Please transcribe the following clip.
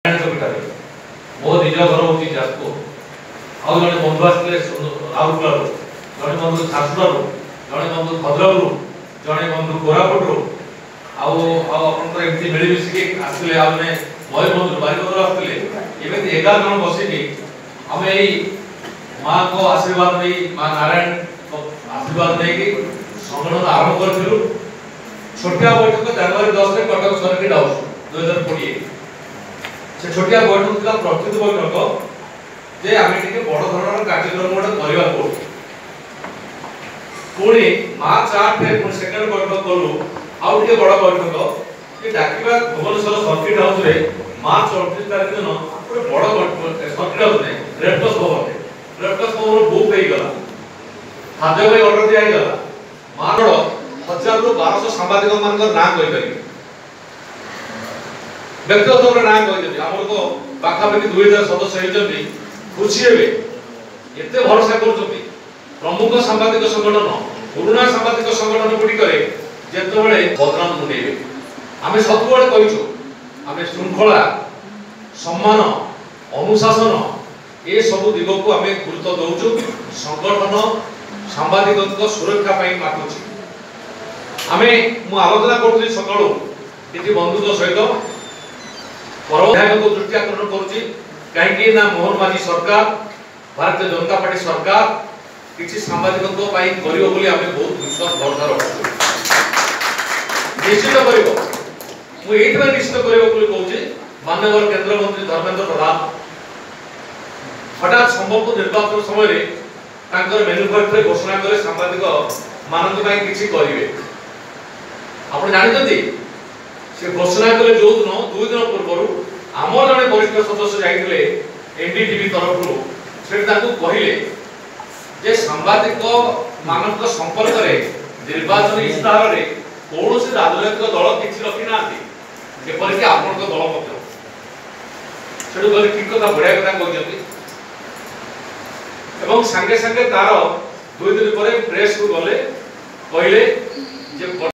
मो निज घर हूँ जाजपुर आउ जड़े बंधु आसते राउरकेला जड़े बंधु झारसुगुड़ा जड़े बंधु भद्रक जड़े बंधु कोरापुट आमती मिलमिशिकी आसते आने मयूरभंज बारिपदर आसते एमती 11 जन बसिकी आम माँ को आशीर्वाद नहीं माँ नारायण आशीर्वाद नहीं संगठन आरंभ करूँ। छोटिया बैठक जनवरी 10 में कटक सर्किट हाउस 2020 से छोटिया बैठक था प्रस्तुत बैठक जे आम टे बड़ धरण कार्यक्रम गोटे करवा पुणी मार्च 8 सेकेंड बैठक कलु आउ टे बड़ बैठक ये डाकिबा भुवनेश्वर सर्किट हाउस रे मार्च 29 तारिख दिन गोटे बड़ सर्किट हाउस ने रेडक्रॉस भवन बुक हो गला खाद्य भाई ऑर्डर दिया गला मार 1000 रु 1200 सांबादिक मान ना कहि पारि व्यक्तिगत भाव ना कहि हमर को पाखापाखि 2000 सदस्य होइछथि खुशी हेबे एते भरोसा करछथि प्रमुख सांबादिक संगठन पुराना सांबादिक संगठन गुडी करे जेतेबेले बदनाम मुनेबे आमे सबुबेले कहिछु आमे शृंखला सम्मान अनुशासन ए सब दिग को आमे गुरुत्व दउछु संगठन सांबादिक सुरक्षा पई माटुछि आमे मु आलोचना करथि सकाळो किछि बंधुक सहित परविधायक को दृष्टि आकर्षण करूची कहीं ना मोहन माझी सरकार भारतीय जनता पार्टी सरकार किसी सांबादिक पई करियो बोली आमे बहुत विश्वास भरोसा रखु निश्चित करियो मु एथरा निश्चित करियो बोली कहूची माननीय केंद्र मंत्री धर्मेंद्र प्रधान हठात संभव निर्वाचन समय रे तांकर मैन्युफैक्चर घोषणा करे सांबादिक मानक पई किछि करिवे आपण जानितथि से घोषणा कले जो दिन 2 दिन पूर्व आम जड़े वरिष्ठ सदस्य जाइए एनडीटीवी तरफ से कहले जे सांबादिक मानक संपर्क में निर्वाचन इस्ताहार रे कौन से राजनैतिक दल किसी रखी ना एपरिक आपण दल से ठीक कथा बढ़िया कथा कहते सागे सागे तार 2 दिन पर प्रेस को गले कहले जे